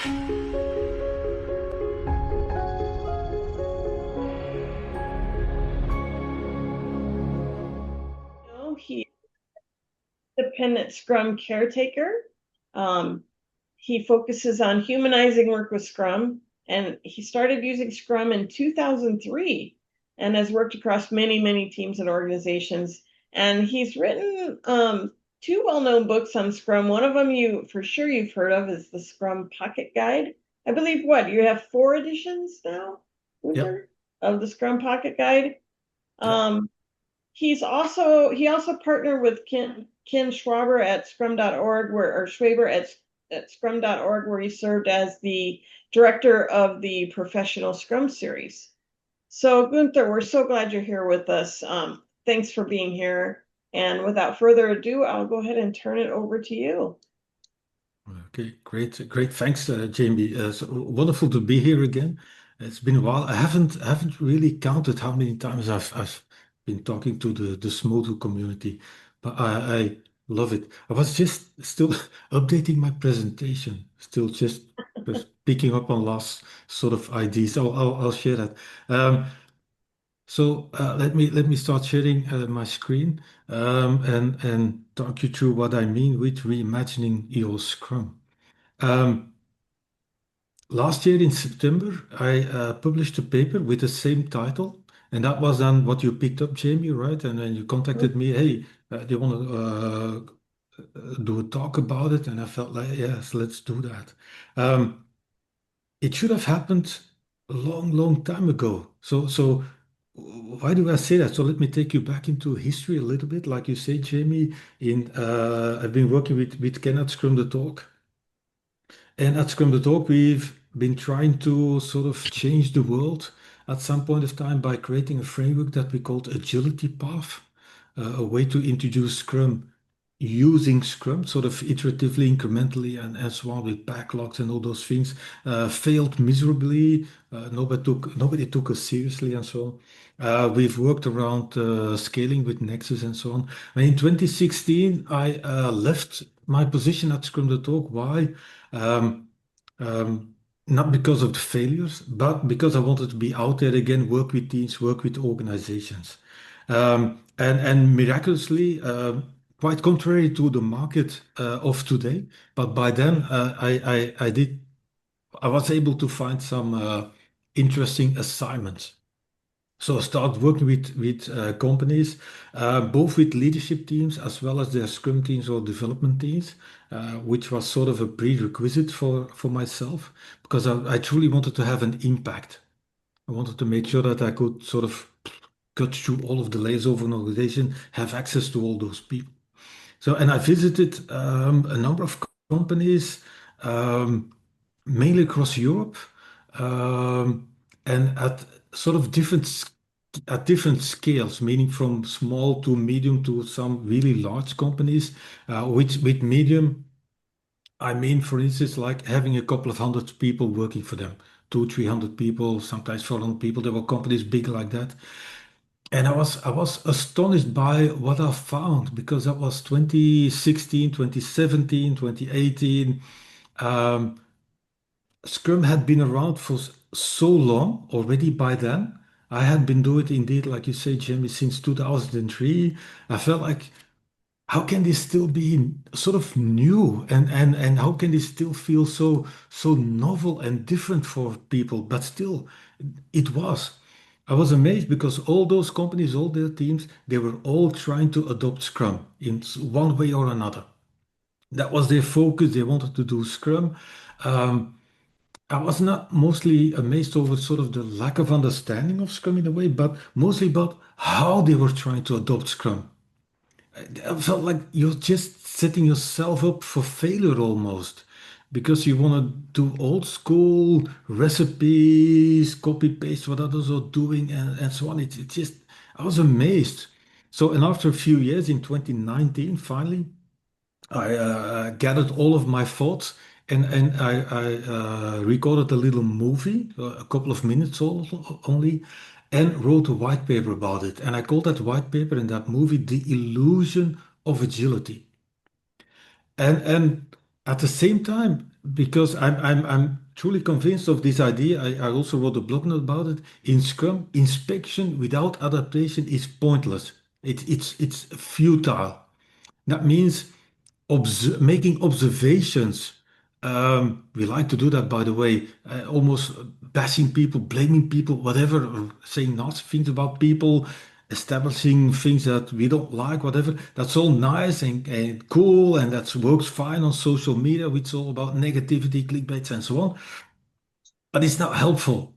He's independent Scrum caretaker. Um, he focuses on humanizing work with Scrum, and he started using Scrum in 2003 and has worked across many, many teams and organizations. And he's written two well-known books on Scrum. One of them for sure you've heard of is the Scrum Pocket Guide. I believe you have 4 editions now, Yep. Gunther, of the Scrum Pocket Guide. Yep. Um, he also partnered with Ken Schwaber at scrum.org or Schwaber at scrum.org, where he served as the director of the professional Scrum series. So Gunther, we're so glad you're here with us. Thanks for being here. And without further ado, I'll go ahead and turn it over to you. Okay, great. Thanks, Jamie. So wonderful to be here again. It's been a while. I haven't really counted how many times I've been talking to the SMOTU community, but I love it. I was just still updating my presentation, still just picking up on last sort of ideas. I'll share that. Um, let me start sharing my screen and talk you through what I mean with reimagining EO Scrum. Um, Last year in September, I published a paper with the same title, and that was then what you picked up, Jamie, right? And then you contacted me, hey, do you want to do a talk about it? And I felt like, yes, let's do that. Um, it should have happened a long, long time ago. So why do I say that? So let me take you back into history a little bit. Like you say, Jamie, I've been working with Ken at Scrum the Talk. And at Scrum the Talk, we've been trying to sort of change the world at some point of time by creating a framework that we called Agility Path, a way to introduce Scrum using Scrum, sort of iteratively, incrementally, and so on with backlogs and all those things. Failed miserably. Nobody took us seriously, and so on. We've worked around scaling with Nexus and so on. And in 2016, I left my position at Scrum the Talk. Why? Um, um, Not because of the failures, but because I wanted to be out there again, work with teams, work with organizations. And miraculously, quite contrary to the market of today, but by then I was able to find some interesting assignments. So I started working with companies, both with leadership teams as well as their Scrum teams or development teams, which was sort of a prerequisite for myself because I truly wanted to have an impact. I wanted to make sure that I could sort of cut through all of the layers of an organization, have access to all those people. So, and I visited a number of companies, um, mainly across Europe, um, and at sort of at different scales, meaning from small to medium to some really large companies. With medium, I mean, for instance, like having a couple of hundred people working for them, 300 people, sometimes 400 people. There were companies big like that. And I was astonished by what I found because that was 2016, 2017, 2018. Um, Scrum had been around for so long already by then. I had been doing it indeed, like you say, Jimmy, since 2003. I felt like, how can this still be sort of new and how can this still feel so novel and different for people? But still, it was. I was amazed because all those companies, all their teams, they were all trying to adopt Scrum in one way or another. That was their focus. They wanted to do Scrum. Um, I was not mostly amazed over sort of the lack of understanding of Scrum in a way, but mostly about how they were trying to adopt Scrum. I felt like you're just setting yourself up for failure almost because you want to do old school recipes, copy paste what others are doing, and so on. It just, I was amazed. So, and after a few years in 2019, finally, I gathered all of my thoughts and I recorded a little movie, a couple of minutes only, and wrote a white paper about it. And I called that white paper in that movie The Illusion of Agility. And At the same time, because I'm truly convinced of this idea, I also wrote a blog note about it. In Scrum, inspection without adaptation is pointless. It's futile. That means making observations. We like to do that, by the way, almost bashing people, blaming people, whatever, or saying nasty things about people, establishing things that we don't like, whatever. That's all nice and cool, and that works fine on social media. It's all about negativity, clickbaits, and so on. But it's not helpful.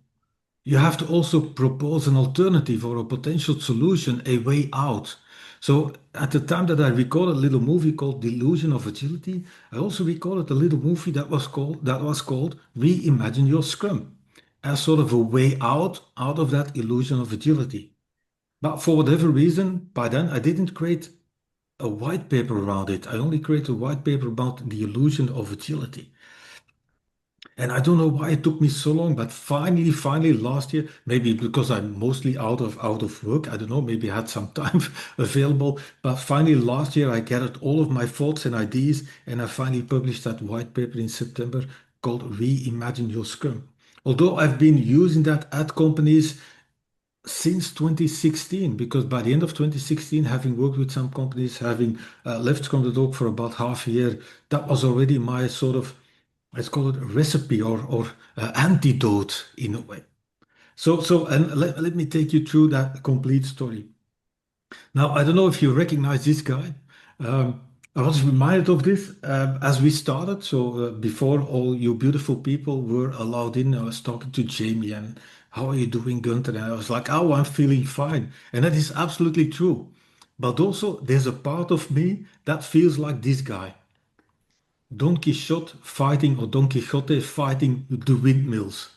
You have to also propose an alternative or a potential solution, a way out. So at the time that I recorded a little movie called Delusion of Agility, I also recorded a little movie that was called Reimagine Your Scrum as sort of a way out of that illusion of agility. But for whatever reason, by then I didn't create a white paper around it. I only created a white paper about the illusion of agility. And I don't know why it took me so long, but finally last year, maybe because I'm mostly out of work, I don't know, maybe I had some time available, but finally last year I gathered all of my thoughts and ideas and I finally published that white paper in September called Reimagine Your Scrum. Although I've been using that at companies since 2016, because by the end of 2016, having worked with some companies, having left Scrum.org for about half a year, that was already my sort of, let's call it a recipe or antidote in a way. And let me take you through that complete story. Now, I don't know if you recognize this guy. Um, I was reminded of this as we started. So before all you beautiful people were allowed in, I was talking to Jamie and how are you doing, Gunther? And I was like, oh, I'm feeling fine. And that is absolutely true. But also, there's a part of me that feels like this guy. Don Quixote fighting or Don Quixote fighting the windmills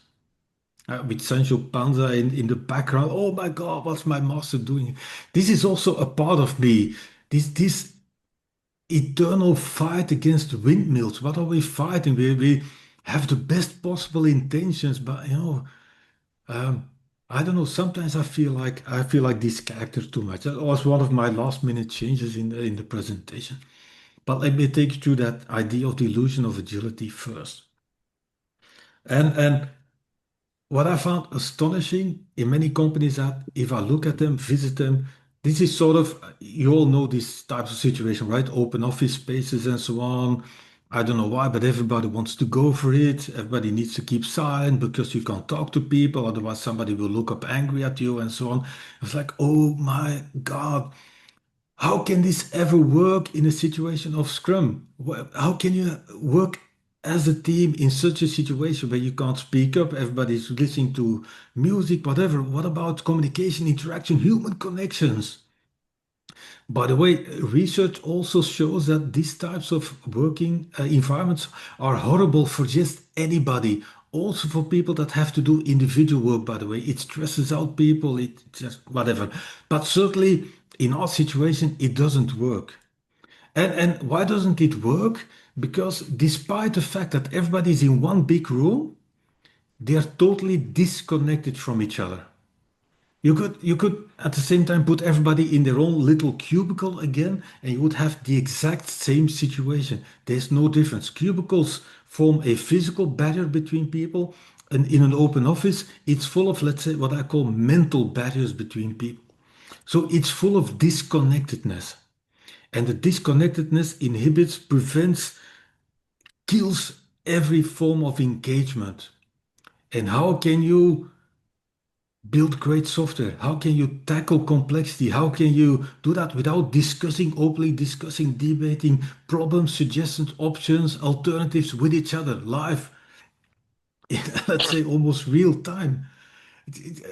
with Sancho Panza in the background. Oh my God, what's my master doing? This is also a part of me. This eternal fight against windmills. What are we fighting? We have the best possible intentions, but um, I don't know. Sometimes I feel like this character too much. That was one of my last minute changes in the presentation. But let me take you through that idea of the illusion of agility first. And what I found astonishing in many companies that if I look at them, visit them, this is sort of, you all know these types of situation, right? Open office spaces and so on. I don't know why, but everybody wants to go for it. Everybody needs to keep silent because you can't talk to people, otherwise somebody will look up angry at you and so on. It's like, oh my God, how can this ever work in a situation of Scrum? How can you work as a team in such a situation where you can't speak up, everybody's listening to music, whatever? What about communication, interaction, human connections? By the way, research also shows that these types of working environments are horrible for just anybody. Also for people that have to do individual work, by the way. It stresses out people, it just whatever. But certainly in our situation, it doesn't work. And why doesn't it work? Because despite the fact that everybody is in one big room, they are totally disconnected from each other. You could at the same time put everybody in their own little cubicle again, and you would have the exact same situation. There's no difference. Cubicles form a physical barrier between people, and in an open office, it's full of, let's say, what I call mental barriers between people. So it's full of disconnectedness. And the disconnectedness inhibits, prevents, kills every form of engagement. And how can you build great software? How can you tackle complexity? How can you do that without discussing, openly discussing, debating problems, suggestions, options, alternatives with each other live, in, let's say, almost real time?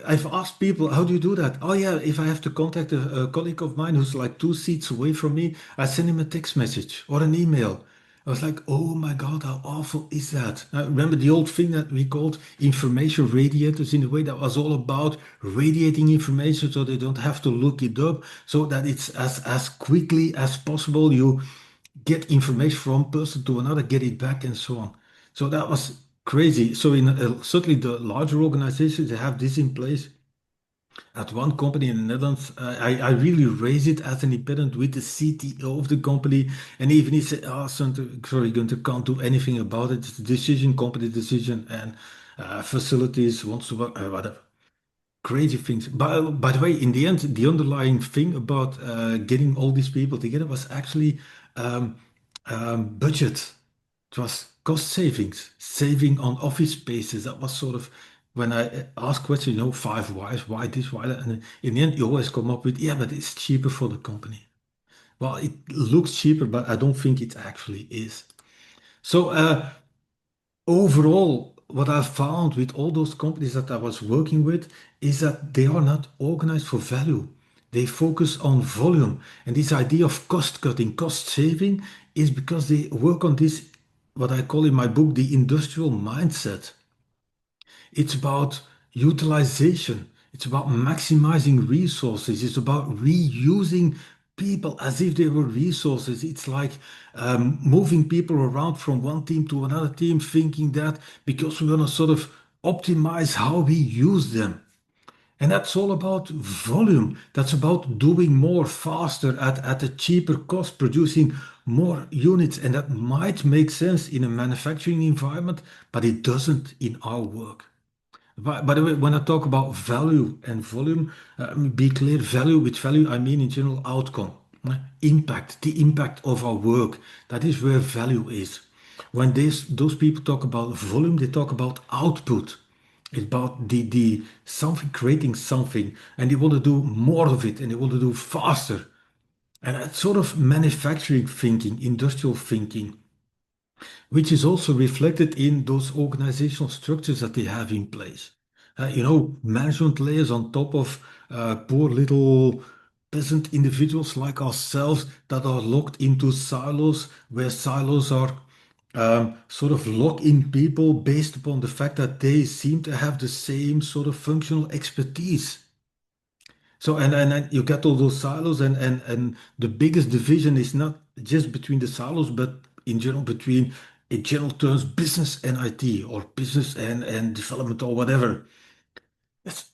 I've asked people, how do you do that? Oh, yeah, if I have to contact a colleague of mine who's like 2 seats away from me, I send him a text message or an email. I was like, oh my God, how awful is that? I remember the old thing that we called information radiators in a way that was all about radiating information so they don't have to look it up, so that it's as quickly as possible. You get information from one person to another, get it back, and so on. So that was crazy. So in certainly the larger organizations, they have this in place. At one company in the Netherlands, I really raised it as an independent with the CTO of the company. And even he said, oh, sorry, Gunther, can't do anything about it. It's a decision, company decision, and facilities wants to work, whatever. Crazy things. By the way, in the end, the underlying thing about getting all these people together was actually um, budget. It was cost savings, saving on office spaces. That was sort of when I ask questions, five whys, why this, why that, and in the end, you always come up with, yeah, but it's cheaper for the company. Well, it looks cheaper, but I don't think it actually is. So, overall, what I found with all those companies that I was working with is that they are not organized for value. They focus on volume. And this idea of cost cutting, cost saving, is because they work on this, what I call in my book, the industrial mindset. It's about utilization. It's about maximizing resources. It's about reusing people as if they were resources. It's like moving people around from one team to another team, thinking that because we want to sort of optimize how we use them. And that's all about volume. That's about doing more faster at a cheaper cost, producing more units. And that might make sense in a manufacturing environment, but it doesn't in our work. By the way, when I talk about value and volume, be clear, value with value, I mean in general outcome, impact, the impact of our work. That is where value is. When those people talk about volume, they talk about output. It's about the something, creating something, and they want to do more of it, and they want to do faster. And that's sort of manufacturing thinking, industrial thinking, which is also reflected in those organizational structures that they have in place. Management layers on top of poor little peasant individuals like ourselves that are locked into silos, where silos are sort of lock in people based upon the fact that they seem to have the same sort of functional expertise. So and then you get all those silos and the biggest division is not just between the silos, but in general between in general terms business and IT or business and development or whatever. It's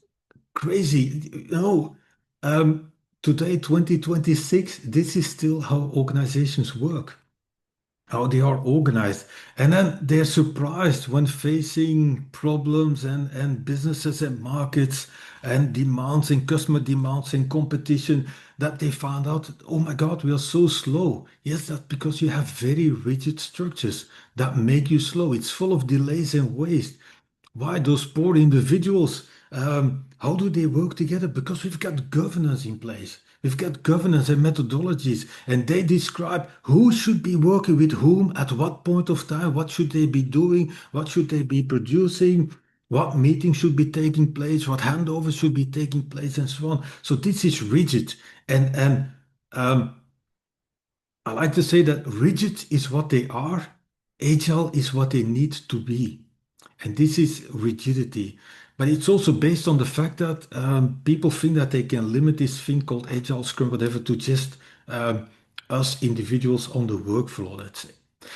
crazy. Um, Today, 2026, this is still how organizations work, how they are organized. And then they're surprised when facing problems and businesses and markets and demands and customer demands and competition that they found out, oh my God, we are so slow. Yes, that's because you have very rigid structures that make you slow. It's full of delays and waste. Why those poor individuals? How do they work together? Because we've got governance in place. We've got governance and methodologies, and they describe who should be working with whom at what point of time, what should they be doing, what should they be producing, what meetings should be taking place, what handovers should be taking place, and so on. So this is rigid, and um, I like to say that rigid is what they are, agile is what they need to be. And this is rigidity. But it's also based on the fact that people think that they can limit this thing called agile, scrum, whatever, to just um, us individuals on the work floor, let's say.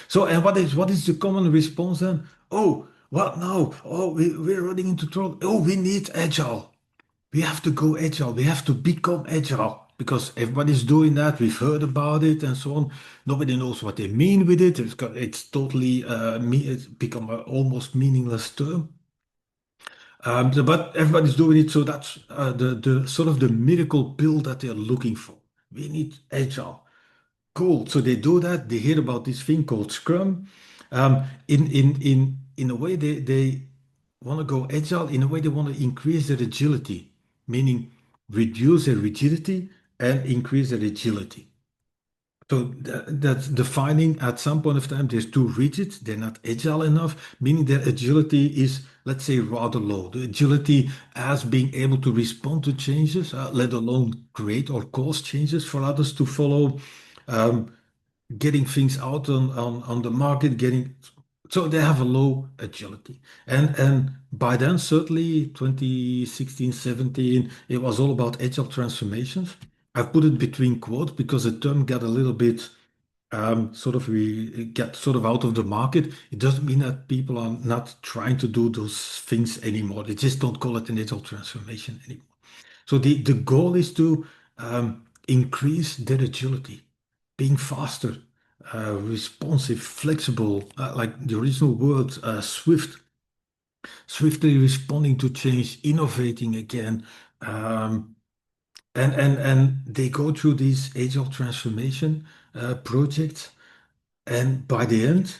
So, and what is the common response then? Oh, what now? Oh, we're running into trouble. Oh, we need agile. We have to go agile. We have to become agile because everybody's doing that. We've heard about it and so on. Nobody knows what they mean with it. It's totally it's become an almost meaningless term. But everybody's doing it, so that's the sort of the miracle pill that they're looking for. We need agile. Cool. So they do that. They hear about this thing called Scrum. In a way, they want to go agile. In a way, they want to increase their agility, meaning reduce their rigidity and increase their agility. So that's defining at some point of time, they're too rigid, they're not agile enough, meaning their agility is, let's say, rather low. The agility as being able to respond to changes, let alone create or cause changes for others to follow, um, getting things out on the market, getting so they have a low agility. And by then, certainly 2016, 17, it was all about agile transformations. I've put it between quotes because the term got a little bit sort of we get sort of out of the market. It doesn't mean that people are not trying to do those things anymore. They just don't call it an agile transformation anymore. So the goal is to increase their agility, being faster, responsive, flexible, like the original word, swiftly responding to change, innovating again. Um, and they go through these agile transformation projects, and by the end,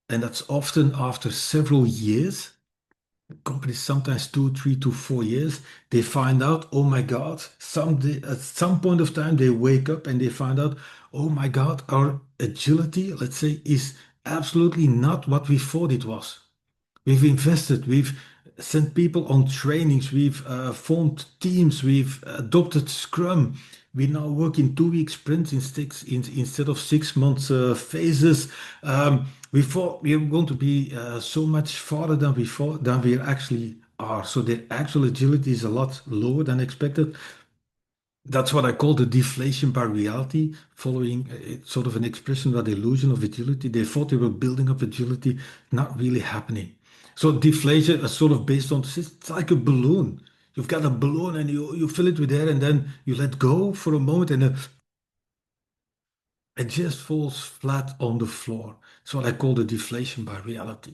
and that's often after several years, companies sometimes 2, 3 to 4 years, they find out, oh my God, at some point of time they wake up and they find out, oh my God, our agility, let's say, is absolutely not what we thought it was. We've invested, we've sent people on trainings, we've formed teams, we've adopted Scrum. We now work in 2 week sprints instead of 6 months phases. We thought we were going to be so much farther than we thought than we actually are. So the actual agility is a lot lower than expected. That's what I call the deflation by reality, following sort of an expression about the illusion of agility. They thought they were building up agility, not really happening. So deflation is sort of based on, it's like a balloon. You've got a balloon and you fill it with air and then you let go for a moment and it just falls flat on the floor. It's what I call the deflation by reality.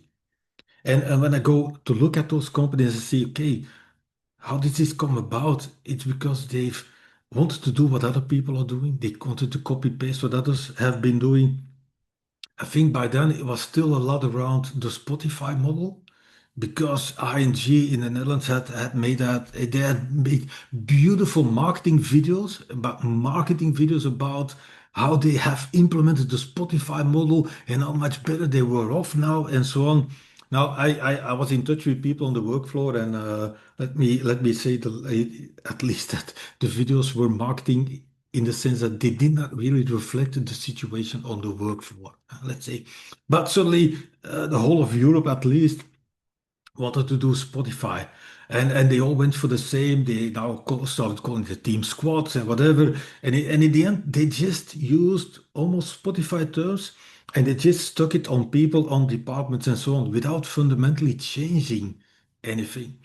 And when I go to look at those companies and see, okay, how did this come about? It's because they've wanted to do what other people are doing. They wanted to copy paste what others have been doing. I think by then it was still a lot around the Spotify model because ING in the Netherlands had made that they had made beautiful marketing videos about how they have implemented the Spotify model and how much better they were off now and so on. Now I was in touch with people on the work floor and let me say at least that the videos were marketing in the sense that they did not really reflect the situation on the work floor, let's say. But certainly the whole of Europe at least wanted to do Spotify. And they all went for the same. They now started calling the team squads and whatever. And in the end, they just used almost Spotify terms and they just stuck it on people, on departments and so on without fundamentally changing anything.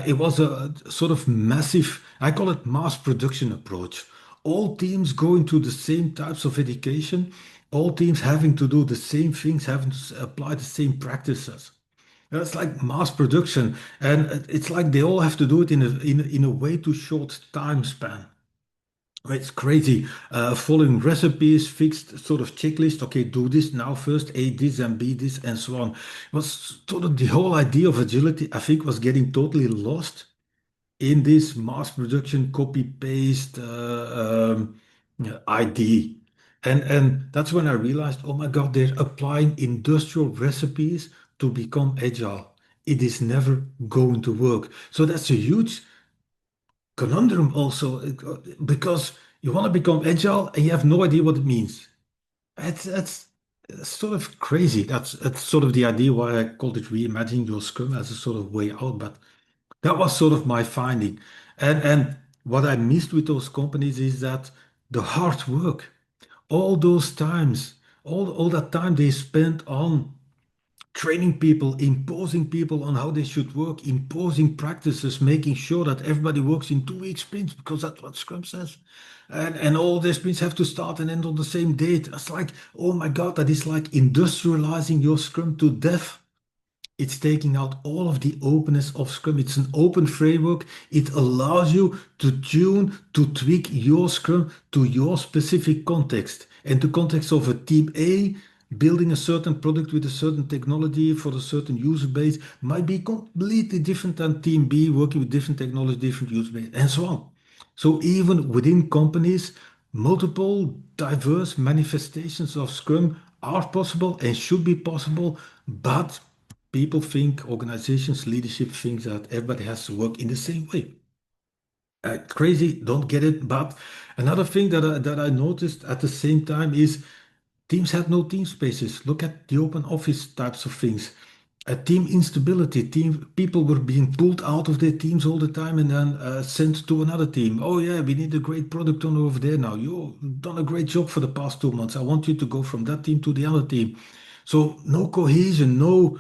It was a sort of massive, I call it mass production approach. All teams going to the same types of education, all teams having to do the same things, having to apply the same practices. It's like mass production, and it's like they all have to do it in a way too short time span. It's crazy. Following recipes, fixed sort of checklist. Okay, do this now first, A this and B this, and so on. It was sort of the whole idea of agility, I think, was getting totally lost in this mass production copy paste yeah, ID. And that's when I realized, oh my God, they're applying industrial recipes to become agile. It is never going to work. So that's a huge conundrum also, because you want to become agile and you have no idea what it means. That's sort of crazy. That's sort of the idea why I called it reimagining your Scrum as a sort of way out. But that was sort of my finding. And what I missed with those companies is that the hard work, all those times, all that time they spent on training people, imposing people on how they should work, imposing practices, making sure that everybody works in 2 week sprints because that's what Scrum says. And all their sprints have to start and end on the same date. It's like, oh my God, that is like industrializing your Scrum to death. It's taking out all of the openness of Scrum. It's an open framework. It allows you to tune, to tweak your Scrum to your specific context. And the context of a team A building a certain product with a certain technology for a certain user base might be completely different than team B working with different technology, different user base, and so on. So even within companies, multiple diverse manifestations of Scrum are possible and should be possible, but people think, organizations, leadership thinks that everybody has to work in the same way. Crazy, don't get it. But another thing that I noticed at the same time is teams had no team spaces. Look at the open office types of things. Team instability. Team people were being pulled out of their teams all the time and then sent to another team. Oh yeah, we need a great product owner over there now. You've done a great job for the past 2 months. I want you to go from that team to the other team. So no cohesion, no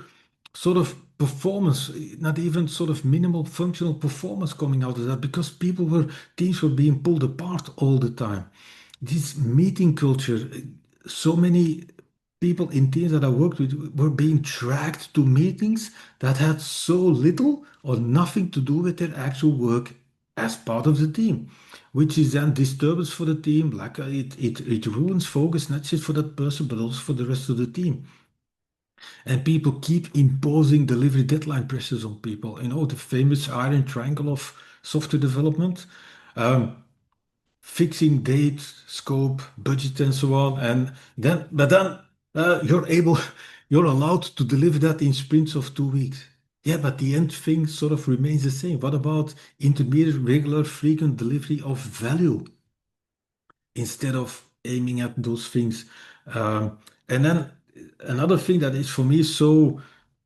sort of performance, not even sort of minimal functional performance coming out of that because teams were being pulled apart all the time. This meeting culture, so many people in teams that I worked with were being dragged to meetings that had so little or nothing to do with their actual work as part of the team, which is then disturbance for the team. Like it ruins focus, not just for that person, but also for the rest of the team. And people keep imposing delivery deadline pressures on people. You know, the famous iron triangle of software development. Um, Fixing date, scope, budget, and so on. But then you're allowed to deliver that in sprints of 2 weeks. Yeah, but the end thing sort of remains the same. What about intermediate, regular, frequent delivery of value instead of aiming at those things? And then another thing that is for me so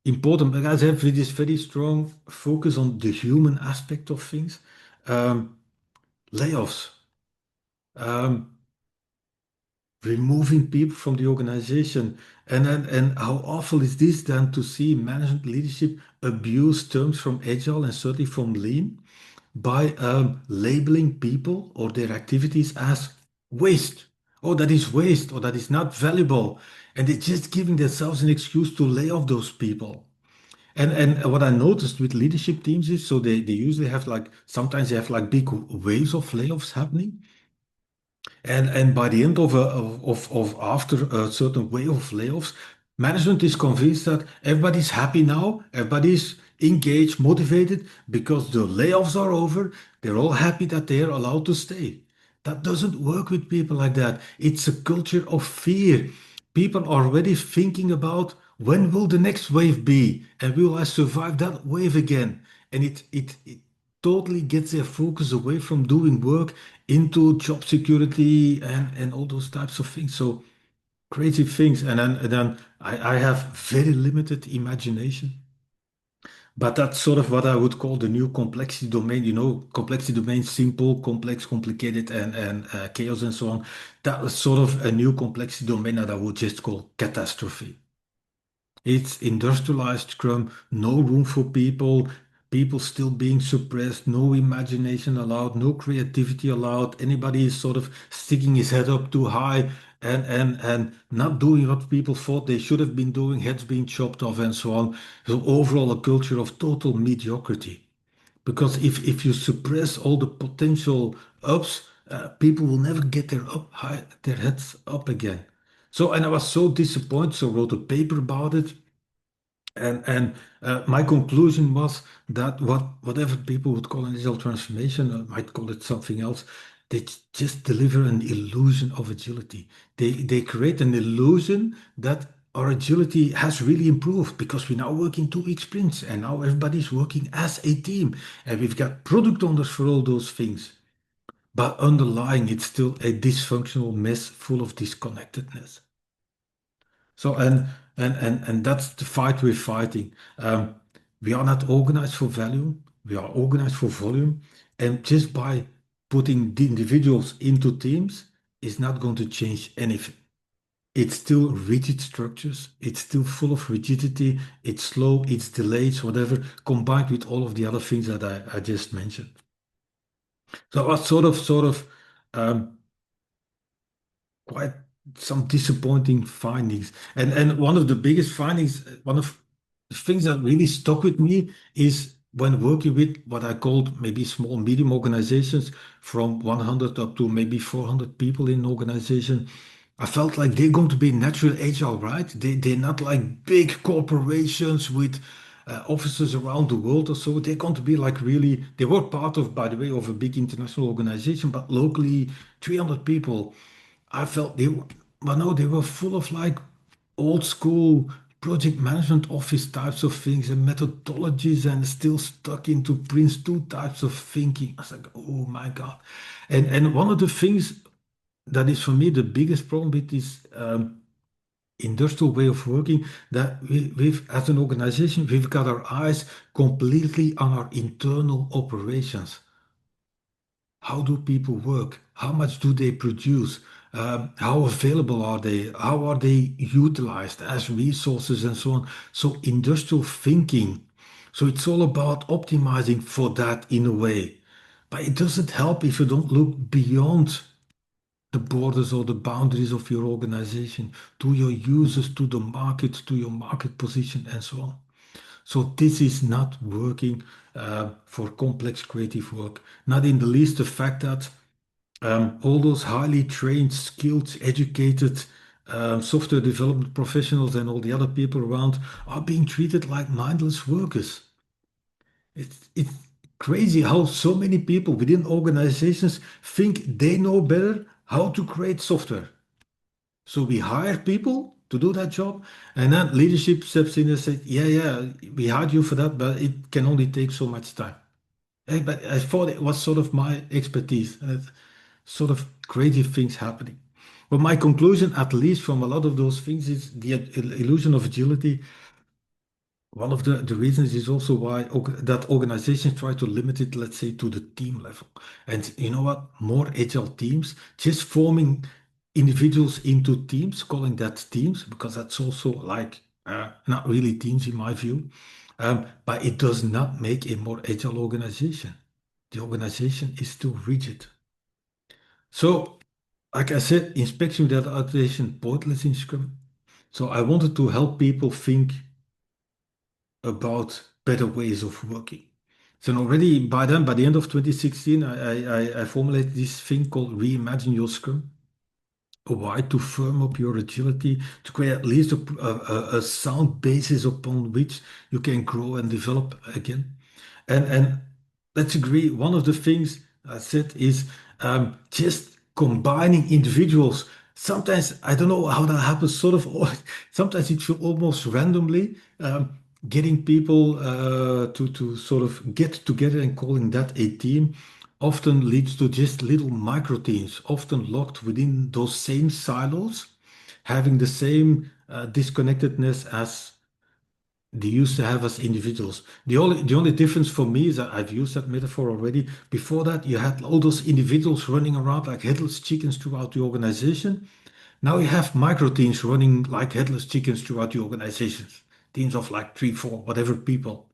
important, because I have this very strong focus on the human aspect of things. Um, Layoffs. Um, Removing people from the organization. And how awful is this then to see management leadership abuse terms from Agile and certainly from Lean by labeling people or their activities as waste. Oh, that is waste, or that is not valuable. And they're just giving themselves an excuse to lay off those people. And what I noticed with leadership teams is so they usually have like sometimes they have like big waves of layoffs happening. And by the end of after a certain wave of layoffs, management is convinced that everybody's happy now, everybody's engaged, motivated because the layoffs are over. They're all happy that they're allowed to stay. That doesn't work with people like that. It's a culture of fear. People are already thinking about when will the next wave be and will I survive that wave again? And it totally gets their focus away from doing work into job security and all those types of things. So crazy things. And then I have very limited imagination. But that's sort of what I would call the new complexity domain. You know, complexity domain, simple, complex, complicated, and chaos and so on. That was sort of a new complexity domain that I would just call catastrophe. It's industrialized Scrum, no room for people, people still being suppressed, no imagination allowed, no creativity allowed. Anybody is sort of sticking his head up too high and not doing what people thought they should have been doing, heads being chopped off and so on. So overall a culture of total mediocrity. Because if you suppress all the potential ups, people will never get their heads up again. So, and I was so disappointed, so I wrote a paper about it. And my conclusion was that whatever people would call an digital transformation, might call it something else, they just deliver an illusion of agility. They create an illusion that our agility has really improved because we now work in 2 week sprints and now everybody's working as a team and we've got product owners for all those things. But underlying, it's still a dysfunctional mess full of disconnectedness. So and that's the fight we're fighting. We are not organized for value. We are organized for volume, and just by putting the individuals into teams is not going to change anything. It's still rigid structures. It's still full of rigidity. It's slow. It's delays, whatever, combined with all of the other things that I just mentioned. So I was sort of um, quite some disappointing findings. And one of the biggest findings, one of the things that really stuck with me is when working with what I called maybe small, medium organizations from 100 up to maybe 400 people in an organization. I felt like they're going to be natural agile, right? They're not like big corporations with offices around the world or so. They're going to be like really, they were part of, by the way, of a big international organization, but locally 300 people. I felt they were, well, no, they were full of like old school project management office types of things and methodologies and still stuck into Prince 2 types of thinking. I was like, oh my God. And one of the things that is for me the biggest problem with this industrial way of working that we've as an organization, we've got our eyes completely on our internal operations. How do people work? How much do they produce? How available are they? How are they utilized as resources and so on? So industrial thinking So it's all about optimizing for that in a way. But it doesn't help if you don't look beyond the borders or the boundaries of your organization to your users, to the market, to your market position, and so on. So this is not working for complex creative work. Not in the least the fact that all those highly trained, skilled, educated software development professionals and all the other people around are being treated like mindless workers. It's crazy how so many people within organizations think they know better how to create software. So we hire people to do that job, and then leadership steps in and says, "Yeah, yeah, we hired you for that, but it can only take so much time." But I thought it was sort of my expertise, sort of crazy things happening. But my conclusion, at least from a lot of those things, is the illusion of agility. One of the reasons is also why that organizations try to limit it, let's say, to the team level. And you know what? More agile teams, just forming individuals into teams, calling that teams, because that's also like not really teams in my view. But it does not make a more agile organization. The organization is too rigid. So, like I said, inspection without adaptation, pointless in Scrum. So I wanted to help people think about better ways of working. So already by then, by the end of 2016, I formulated this thing called Reimagine Your Scrum. Why? To firm up your agility, to create at least a sound basis upon which you can grow and develop again. And let's agree, one of the things I said is just combining individuals. Sometimes I don't know how that happens, sort of, sometimes it feels almost randomly. Getting people to sort of get together and calling that a team often leads to just little micro teams, often locked within those same silos, having the same disconnectedness as they used to have as individuals. The only difference for me is that I've used that metaphor already. Before that, you had all those individuals running around like headless chickens throughout the organization. Now you have micro teams running like headless chickens throughout the organizations. Teams of like three, four, whatever people.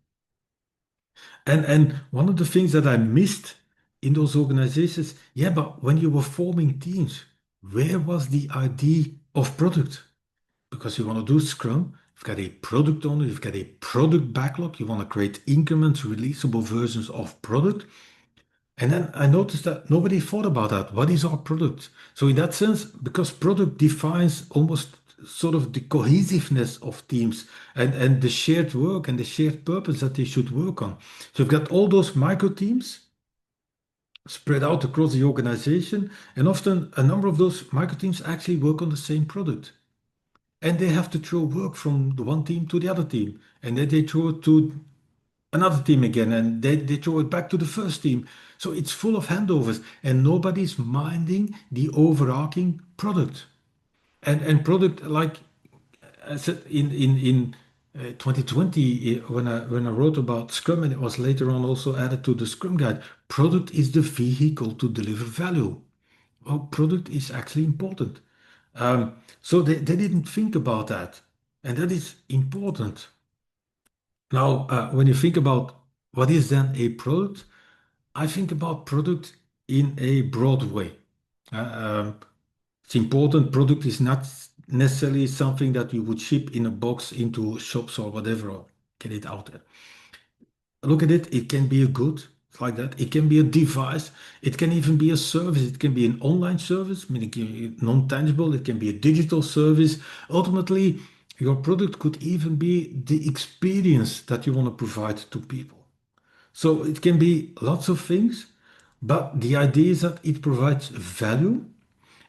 And one of the things that I missed in those organizations, yeah, but when you were forming teams, where was the idea of product? Because you want to do Scrum, you've got a product owner, you've got a product backlog, you want to create increments, releasable versions of product. And then I noticed that nobody thought about that. What is our product? So in that sense, because product defines almost sort of the cohesiveness of teams and the shared work and the shared purpose that they should work on. So you've got all those micro teams spread out across the organization, and often a number of those micro teams actually work on the same product. And they have to throw work from the one team to the other team. And then they throw it to another team again, and they throw it back to the first team. So it's full of handovers, and nobody's minding the overarching product. And product, like I said in 2020, when I wrote about Scrum, and it was later on also added to the Scrum Guide, product is the vehicle to deliver value. Well, product is actually important. So they didn't think about that, and that is important. Now, when you think about what is then a product, I think about product in a broad way. Uh, um, it's important. Product is not necessarily something that you would ship in a box into shops or whatever, or get it out there. Look at it. It can be a good, it's like that. It can be a device. It can even be a service. It can be an online service, meaning non-tangible. It can be a digital service. Ultimately, your product could even be the experience that you want to provide to people. So it can be lots of things, but the idea is that it provides value.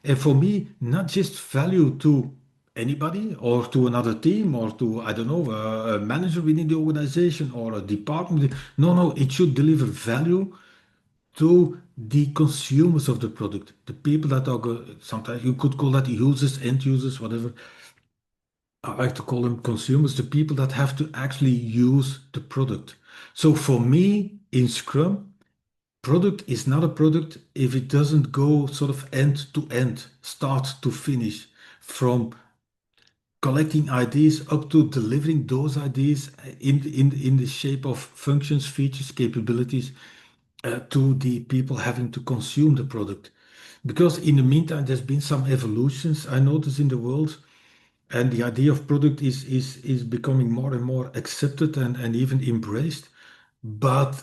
And for me, not just value to anybody or to another team or to, I don't know, a manager within the organization or a department. No, no, it should deliver value to the consumers of the product, the people that are, sometimes you could call that users, end users, whatever. I like to call them consumers, the people that have to actually use the product. So for me, in Scrum, product is not a product if it doesn't go sort of end to end, start to finish, from collecting ideas up to delivering those ideas in the shape of functions, features, capabilities to the people having to consume the product. Because in the meantime, there's been some evolutions I notice in the world, and the idea of product is becoming more and more accepted and even embraced. But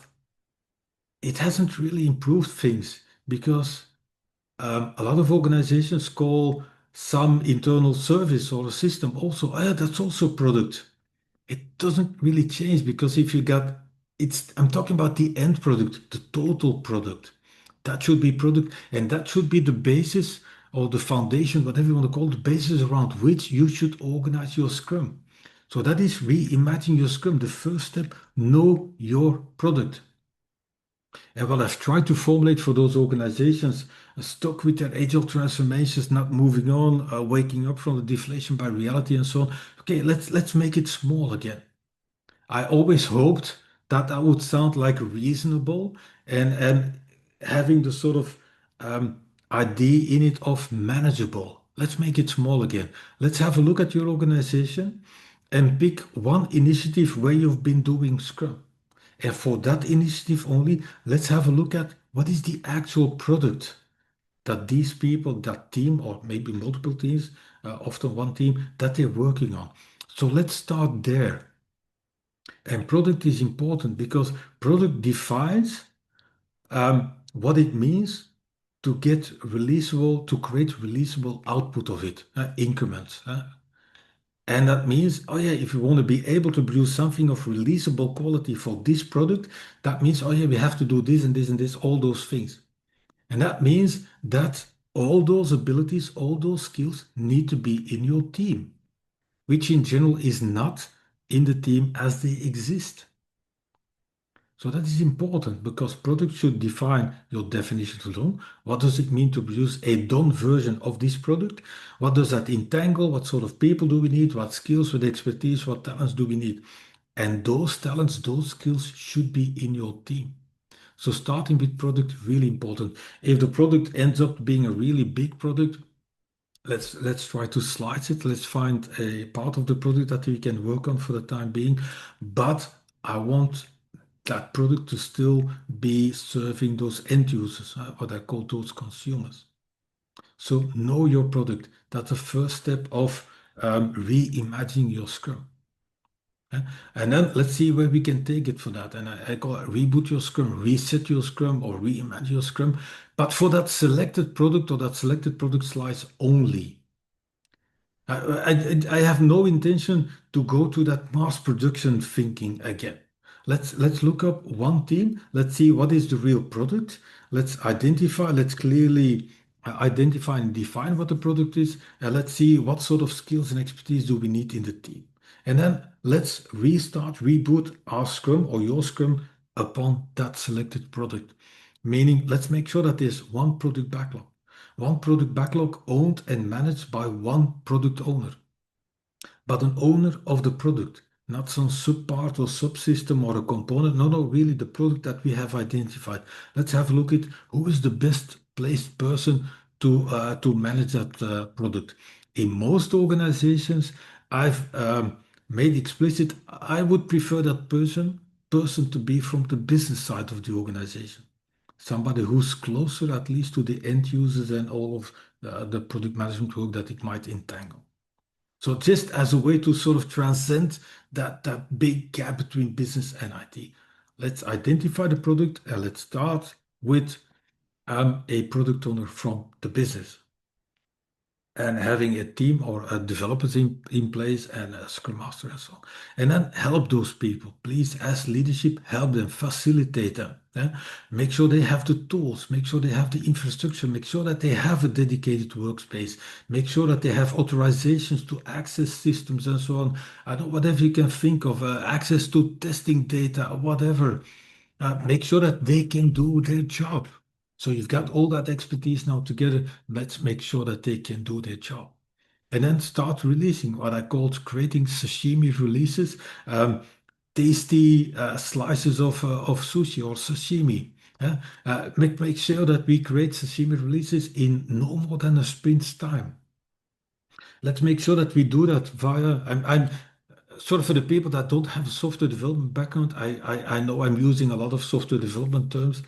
it hasn't really improved things because a lot of organizations call some internal service or a system also, that's also product. It doesn't really change because if you got I'm talking about the end product, the total product. That should be product, and that should be the basis or the foundation, whatever you want to call it, the basis around which you should organize your Scrum. So that is reimagine your Scrum. The first step, know your product. And what I've tried to formulate for those organizations stuck with their agile transformations, not moving on, waking up from the deflation by reality and so on. Okay, let's make it small again. I always hoped that that would sound like reasonable and having the sort of idea in it of manageable. Let's make it small again. Let's have a look at your organization and pick one initiative where you've been doing Scrum. And for that initiative only, let's have a look at what is the actual product that these people, that team, or maybe multiple teams, often one team, that they're working on. So let's start there. And product is important because product defines what it means to get releasable, to create releasable output of it, increments. And that means, oh yeah, if you want to be able to produce something of releasable quality for this product, that means, oh yeah, we have to do this and this and this, all those things. And that means that all those abilities, all those skills need to be in your team, which in general is not in the team as they exist. So that is important because product should define your definition to done. What does it mean to produce a done version of this product? What does that entangle? What sort of people do we need? What skills, what expertise, what talents do we need? And those talents, those skills should be in your team. So starting with product, really important. If the product ends up being a really big product, let's try to slice it. Let's find a part of the product that we can work on for the time being. But I want that product to still be serving those end users, what I call those consumers. So know your product. That's the first step of reimagining your Scrum. And then let's see where we can take it for that. And I call it reboot your Scrum, reset your Scrum, or reimagine your Scrum. But for that selected product or that selected product slice only. I have no intention to go to that mass production thinking again. Let's look up one team. Let's see what is the real product. Let's clearly identify and define what the product is. And let's see what sort of skills and expertise do we need in the team. And then let's restart, reboot our Scrum or your Scrum upon that selected product. Meaning, let's make sure that there's one product backlog. One product backlog owned and managed by one product owner, but an owner of the product, not some subpart or subsystem or a component. No, no, really the product that we have identified. Let's have a look at who is the best placed person to manage that product. In most organizations, I've made explicit, I would prefer that person to be from the business side of the organization, somebody who's closer at least to the end users and all of the product management work that it might entangle. So just as a way to sort of transcend that big gap between business and IT, let's identify the product and let's start with a product owner from the business and having a team or a developers in place and a scrum master and so on. And then help those people. Please, as leadership, help them, facilitate them. Make sure they have the tools, make sure they have the infrastructure, make sure that they have a dedicated workspace, make sure that they have authorizations to access systems and so on. I don't know, whatever you can think of, access to testing data, whatever. Make sure that they can do their job. So you've got all that expertise now together. Let's make sure that they can do their job. And then start releasing what I called creating sashimi releases, tasty slices of sushi or sashimi. Make sure that we create sashimi releases in no more than a sprint's time. Let's make sure that we do that via. I'm sort of for the people that don't have a software development background. I know I'm using a lot of software development terms,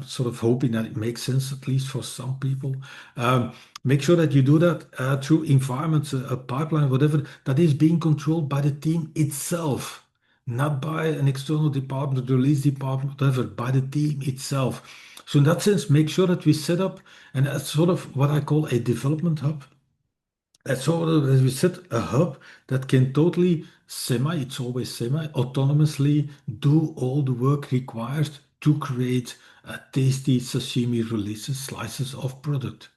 sort of hoping that it makes sense at least for some people. Um, Make sure that you do that through environments, a pipeline, whatever that is being controlled by the team itself, not by an external department, the release department, whatever, by the team itself. So in that sense, make sure that we set up, and that's sort of what I call a development hub. That's sort of, as we said, a hub that can totally it's always autonomously do all the work required to create a tasty sashimi releases, slices of product.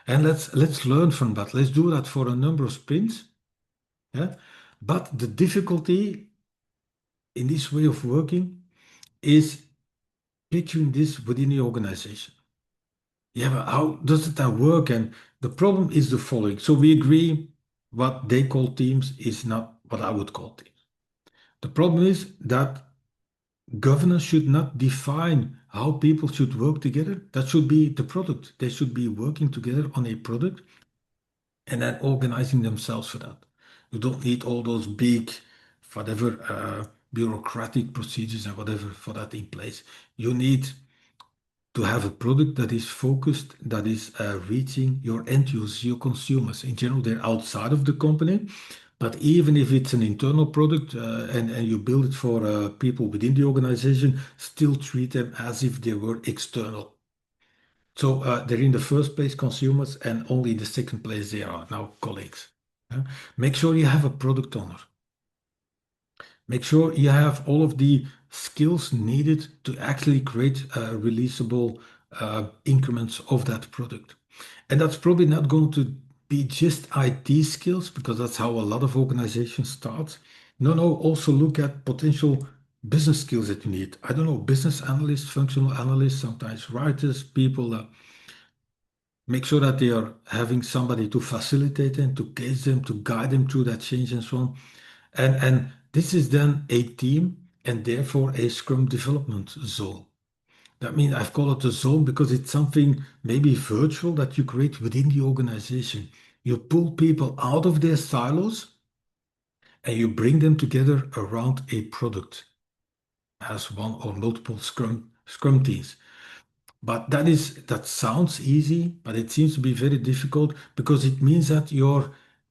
And let's learn from that. Let's do that for a number of sprints. Yeah? But the difficulty in this way of working is picturing this within the organization. Yeah, but how does it that work? And the problem is the following. So we agree what they call teams is not what I would call teams. The problem is that governance should not define how people should work together. That should be the product. They should be working together on a product and then organizing themselves for that. You don't need all those big, whatever, bureaucratic procedures and whatever for that in place. You need to have a product that is focused, that is reaching your end users, your consumers. In general, they're outside of the company, but even if it's an internal product and you build it for people within the organization, still treat them as if they were external. So they're in the first place consumers, and only in the second place they are now colleagues. Make sure you have a product owner. Make sure you have all of the skills needed to actually create releasable increments of that product. And that's probably not going to be just IT skills, because that's how a lot of organizations start. No, no, also look at potential business skills that you need. I don't know, business analysts, functional analysts, sometimes writers, people that make sure that they are having somebody to facilitate them, to case them, to guide them through that change and so on. And this is then a team and therefore a Scrum development zone. That means I've called it a zone because it's something maybe virtual that you create within the organization. You pull people out of their silos and you bring them together around a product as one or multiple Scrum teams. But that sounds easy, but it seems to be very difficult because it means that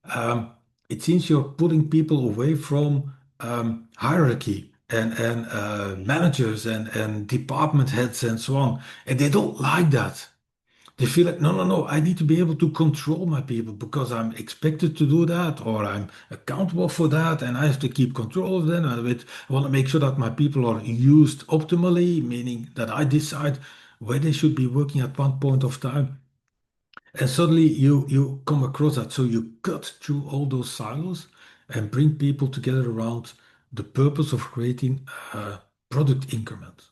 um, it seems you're pulling people away from hierarchy and managers and department heads and so on, and they don't like that. They feel like, no, no, no, I need to be able to control my people because I'm expected to do that or I'm accountable for that and I have to keep control of them. I want to make sure that my people are used optimally, meaning that I decide where they should be working at one point of time. And suddenly you come across that. So you cut through all those silos and bring people together around the purpose of creating product increments.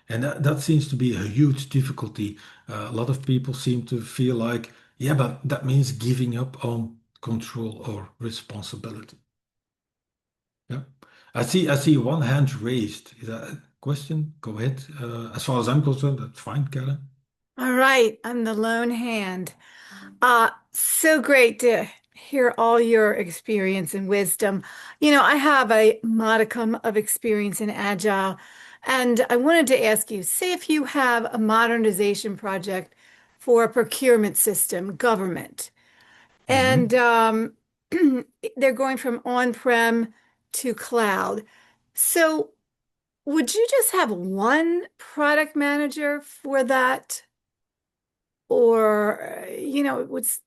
And that seems to be a huge difficulty. A lot of people seem to feel like, yeah, but that means giving up on control or responsibility. Yeah. I see one hand raised. Is that a question? Go ahead. As far as I'm concerned, that's fine, Karen. All right, I'm the lone hand. So great to hear all your experience and wisdom. I have a modicum of experience in Agile, and I wanted to ask you, say if you have a modernization project for a procurement system, government, and Hmm. they're going from on-prem to cloud. So would you just have one product manager for that? Or what's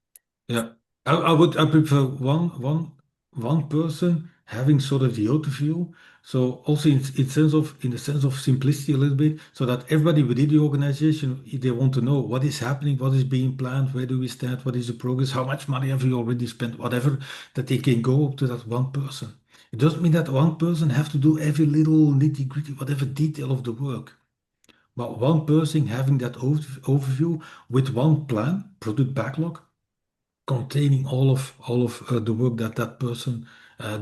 Yeah, I prefer one person having sort of the overview. So also in the sense of simplicity a little bit, so that everybody within the organization, if they want to know what is happening, what is being planned, where do we stand, what is the progress, how much money have we already spent, whatever, that they can go up to that one person. It doesn't mean that one person have to do every little nitty-gritty, whatever detail of the work. But one person having that overview with one plan, product backlog, containing all of the work that that person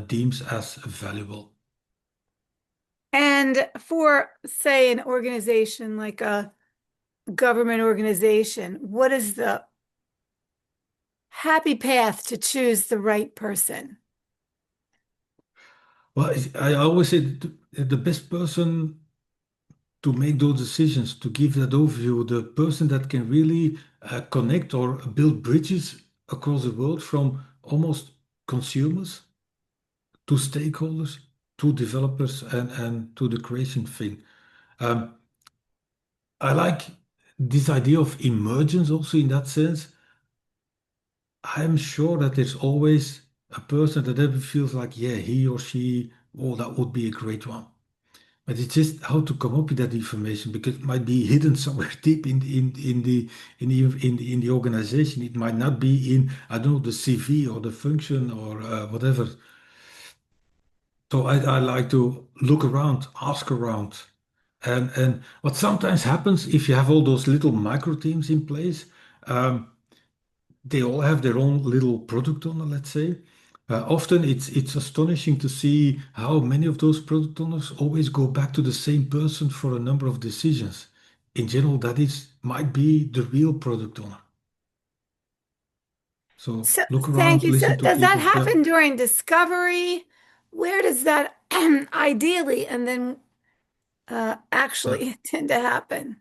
deems as valuable. and for say an organization like a government organization, happy path to choose the right person? Well, I always say the best person to make those decisions, to give that overview, the person that can really connect or build bridges across the world from almost consumers to stakeholders to developers and to the creation thing. Um, I like this idea of emergence also in that sense. I'm sure that there's always a person that ever feels like, yeah, he or she, oh, that would be a great one. But it's just how to come up with that information because it might be hidden somewhere deep in the organization. It might not be in, I don't know, the CV or the function or whatever. So I like to look around, ask around. And what sometimes happens if you have all those little micro teams in place, um, they all have their own little product owner, let's say. Often it's astonishing to see how many of those product owners always go back to the same person for a number of decisions. In general, that is might be the real product owner. So So look thank around, you. So listen to does that people. Yeah, happen during discovery? Where does that ideally and then yeah. actually tend to happen?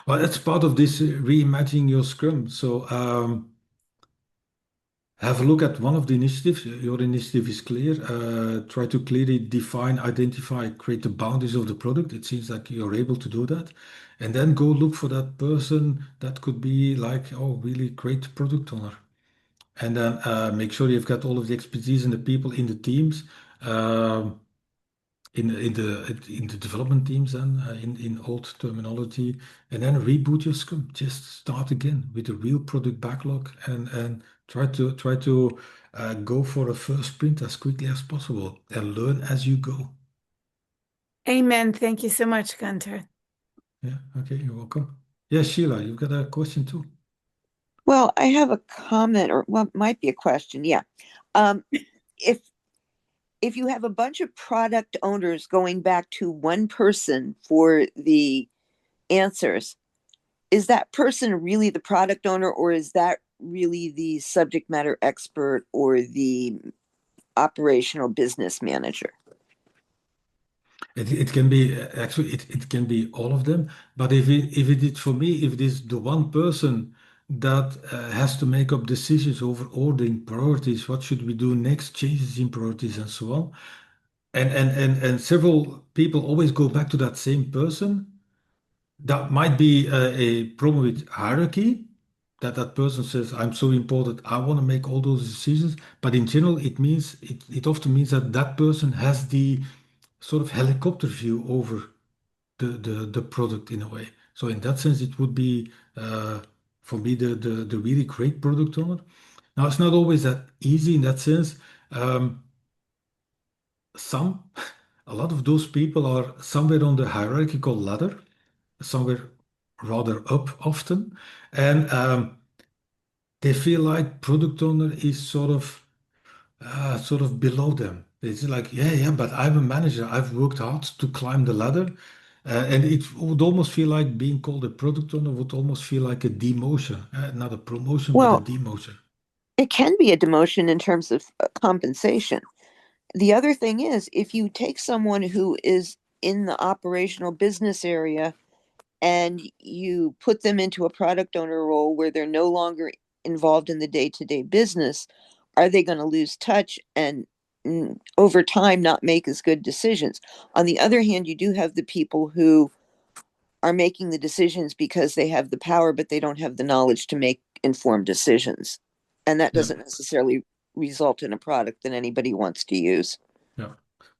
Well, that's part of this reimagining your Scrum. So have a look at one of the initiatives. Your initiative is clear. Try to clearly define, identify, create the boundaries of the product. It seems like you're able to do that. And then go look for that person that could be like, oh, really great product owner. And then make sure you've got all of the expertise and the people in the teams. Um, in the development teams then in old terminology, and then reboot your Scrum. Just start again with a real product backlog and try to go for a first sprint as quickly as possible and learn as you go. Amen. Thank you so much, Gunther. Yeah, okay, you're welcome. Yeah, Sheila, you've got a question too. Well, I have a comment or well, might be a question. Yeah. Um, if if you have a bunch of product owners going back to one person for the answers, is that person really the product owner or is that really the subject matter expert or the operational business manager? It can be actually it can be all of them, but if it is for me, if it is the one person that has to make up decisions over ordering priorities, what should we do next, changes in priorities and so on, and several people always go back to that same person, that might be a problem with hierarchy, that that person says, I'm so important, I want to make all those decisions, but in general, it often means that that person has the sort of helicopter view over the product in a way. So in that sense, it would be for me the really great product owner. Now it's not always that easy in that sense. Some a lot of those people are somewhere on the hierarchical ladder, somewhere rather up often, and they feel like product owner is sort of below them. It's like, yeah, yeah, but I'm a manager. I've worked hard to climb the ladder. And it would almost feel like being called a product owner would almost feel like a demotion, not a promotion, but a Well, demotion. it can be a demotion in terms of compensation. The other thing is, if you take someone who is in the operational business area and you put them into a product owner role where they're no longer involved in the day-to-day business, are they going to lose touch and over time not make as good decisions? On the other hand, you do have the people who are making the decisions because they have the power, but they don't have the knowledge to make informed decisions. And that Yeah, doesn't necessarily result in a product that anybody wants to use. yeah.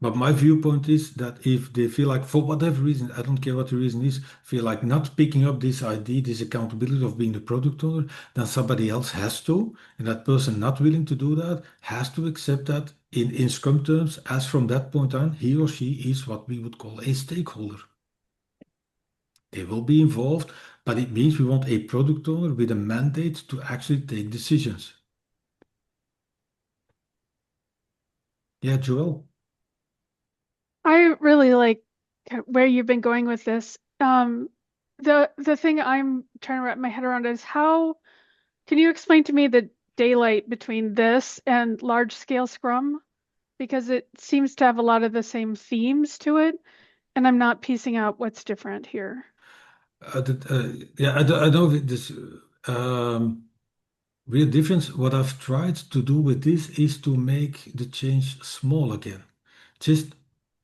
But my viewpoint is that if they feel like, for whatever reason, I don't care what the reason is, feel like not picking up this ID, this accountability of being the product owner, then somebody else has to. And that person not willing to do that has to accept that in Scrum terms, as from that point on, he or she is what we would call a stakeholder. They will be involved, but it means we want a product owner with a mandate to actually take decisions. Yeah, Joel. I really like where you've been going with this. The thing I'm trying to wrap my head around is how can you explain to me the daylight between this and large scale Scrum because it seems to have a lot of the same themes to it, and I'm not piecing out what's different here. Yeah, I know this real difference. What I've tried to do with this is to make the change small again. Just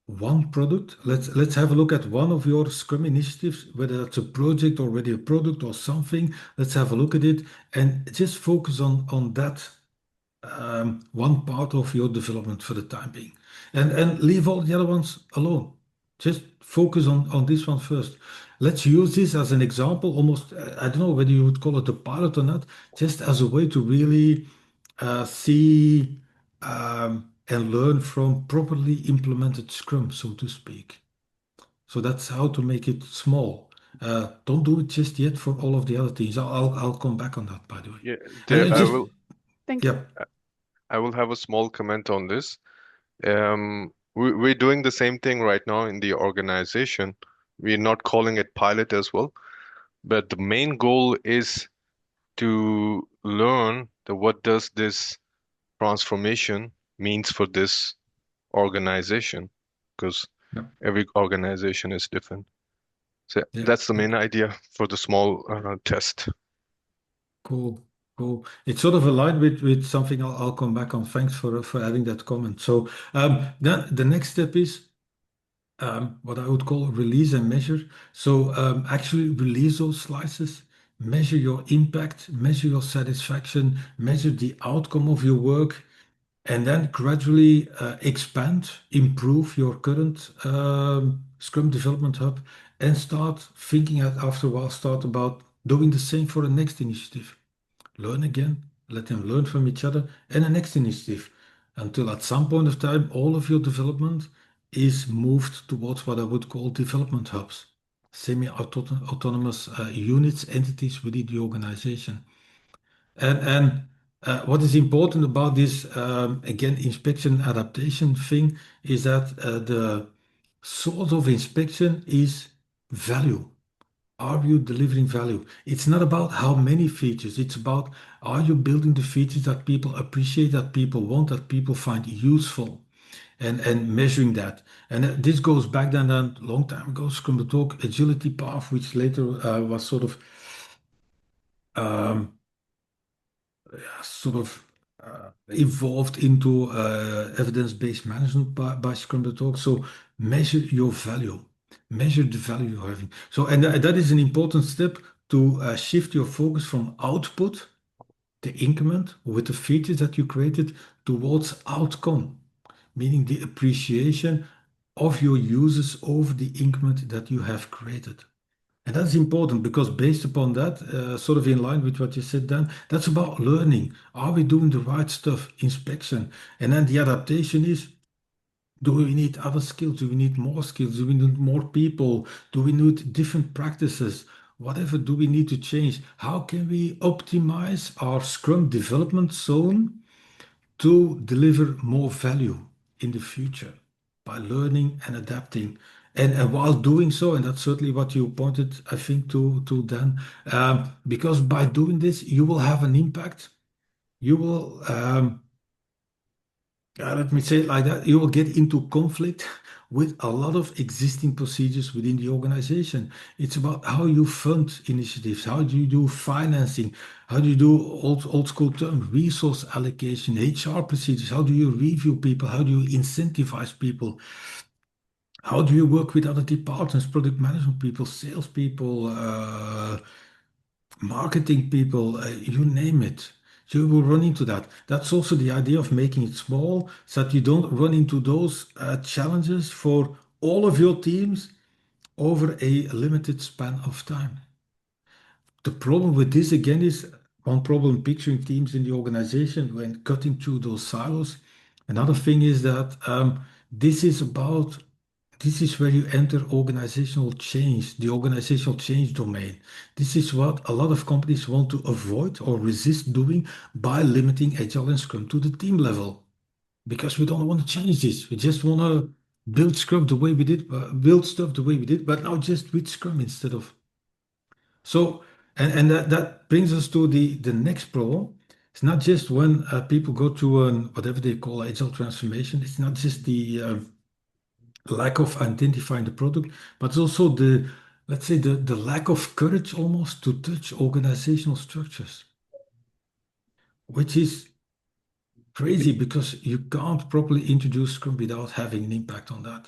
one product. Let's have a look at one of your Scrum initiatives, whether that's a project or already a product or something. Let's have a look at it and just focus on that one part of your development for the time being, and leave all the other ones alone. Just focus on this one first. Let's use this as an example, almost, I don't know whether you would call it a pilot or not, just as a way to really see and learn from properly implemented Scrum, so to speak. So that's how to make it small. Don't do it just yet for all of the other things. I'll come back on that, by the way. Yeah, And there, I just, will Thank you. yeah, I will have a small comment on this. We're doing the same thing right now in the organization. We're not calling it pilot as well, but the main goal is to learn the what does this transformation means for this organization, because yeah, every organization is different. So yeah. that's the main idea for the small test. Cool, cool. It's sort of aligned with something I'll come back on. Thanks for adding that comment. So then the next step is what I would call release and measure. So actually release those slices, measure your impact, measure your satisfaction, measure the outcome of your work, and then gradually expand, improve your current Scrum Development Hub, and start thinking after a while, start about doing the same for the next initiative. Learn again, let them learn from each other, and the next initiative, until at some point of time, all of your development is moved towards what I would call development hubs, semi-autonomous units, entities within the organization. And what is important about this, again, inspection adaptation thing, is that the source of inspection is value. Are you delivering value? It's not about how many features, it's about are you building the features that people appreciate, that people want, that people find useful, and measuring that. And this goes back then a long time ago, Scrum Talk agility path, which later was um, sort of evolved into evidence-based management by Scrum Talk. So measure your value, measure the value you're having. So, and that is an important step to shift your focus from output, the increment with the features that you created, towards outcome, meaning the appreciation of your users over the increment that you have created. And that's important because based upon that, sort of in line with what you said, Dan, that's about learning. Are we doing the right stuff? Inspection. And then the adaptation is, do we need other skills? Do we need more skills? Do we need more people? Do we need different practices? Whatever do we need to change? How can we optimize our Scrum development zone to deliver more value in the future by learning and adapting? And while doing so, and that's certainly what you pointed, I think, to Dan, because by doing this, you will have an impact. You will, let me say it like that, you will get into conflict with a lot of existing procedures within the organization. It's about how you fund initiatives, how do you do financing, how do you do old school term resource allocation, HR procedures, how do you review people, how do you incentivize people, how do you work with other departments, product management people, sales people, marketing people, you name it. You will run into that. That's also the idea of making it small so that you don't run into those challenges for all of your teams over a limited span of time. The problem with this again is one problem picturing teams in the organization when cutting through those silos. Another thing is that this is about this is where you enter organizational change, the organizational change domain. This is what a lot of companies want to avoid or resist doing by limiting Agile and Scrum to the team level. Because we don't want to change this. We just want to build Scrum the way we did, build stuff the way we did, but now just with Scrum instead of. So, and that brings us to the next problem. It's not just when people go through whatever they call agile transformation. It's not just the lack of identifying the product, but it's also the, let's say, the lack of courage almost to touch organizational structures, which is crazy because you can't properly introduce Scrum without having an impact on that.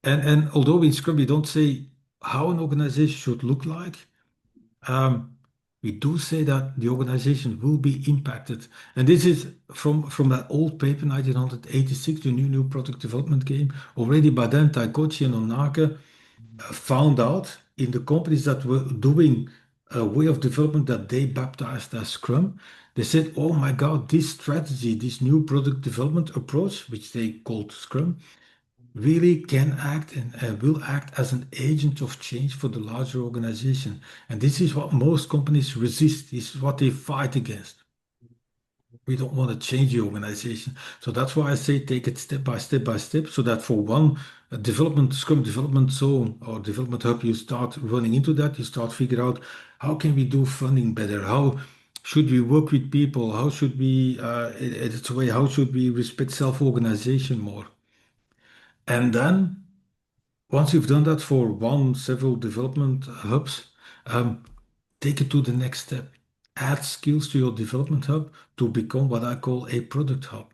And although in Scrum we don't say how an organization should look like, um, we do say that the organization will be impacted. And this is from that old paper, 1986, the new product development game. Already by then, Taikochi and Onaka found out in the companies that were doing a way of development that they baptized as Scrum. They said, oh my God, this strategy, this new product development approach, which they called Scrum, really can act and will act as an agent of change for the larger organization. And this is what most companies resist. This is what they fight against. We don't want to change the organization. So that's why I say take it step by step by step, so that for one development, Scrum development zone or development hub, you start running into that, you start figure out how can we do funding better? How should we work with people? How should we, it's a way, how should we respect self-organization more? And then once you've done that for one, several development hubs, um, take it to the next step. Add skills to your development hub to become what I call a product hub.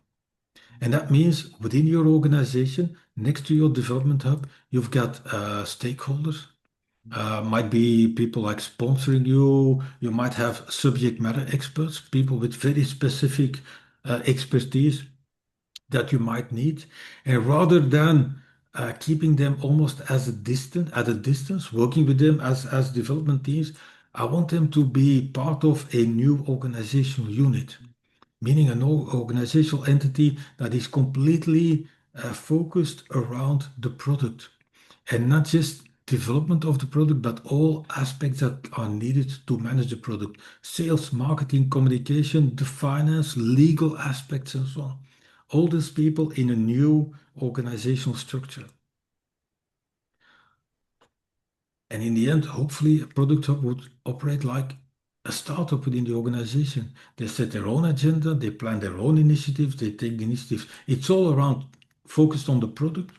And that means within your organization, next to your development hub, you've got stakeholders. Might be people like sponsoring you. You might have subject matter experts, people with very specific expertise that you might need. And rather than keeping them almost as at a distance, working with them as development teams, I want them to be part of a new organizational unit, meaning an organizational entity that is completely focused around the product and not just development of the product, but all aspects that are needed to manage the product: sales, marketing, communication, the finance, legal aspects, and so on. All these people in a new organizational structure. And in the end, hopefully, a product hub would operate like a startup within the organization. They set their own agenda, they plan their own initiatives, they take the initiatives. It's all around focused on the product.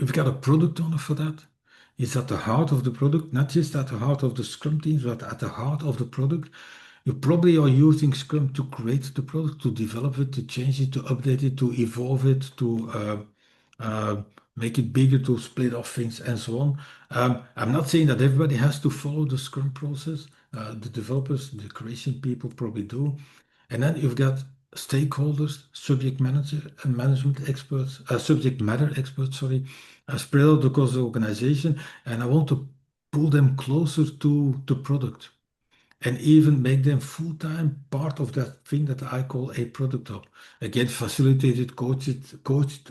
We've got a product owner for that. It's at the heart of the product, not just at the heart of the Scrum teams, but at the heart of the product. You probably are using Scrum to create the product, to develop it, to change it, to update it, to evolve it, to make it bigger, to split off things, and so on. I'm not saying that everybody has to follow the Scrum process. The developers, the creation people probably do. And then you've got stakeholders, management experts, subject matter experts, sorry, spread out across the organization. And I want to pull them closer to the product and even make them full-time part of that thing that I call a product hub. Again, facilitated, coached,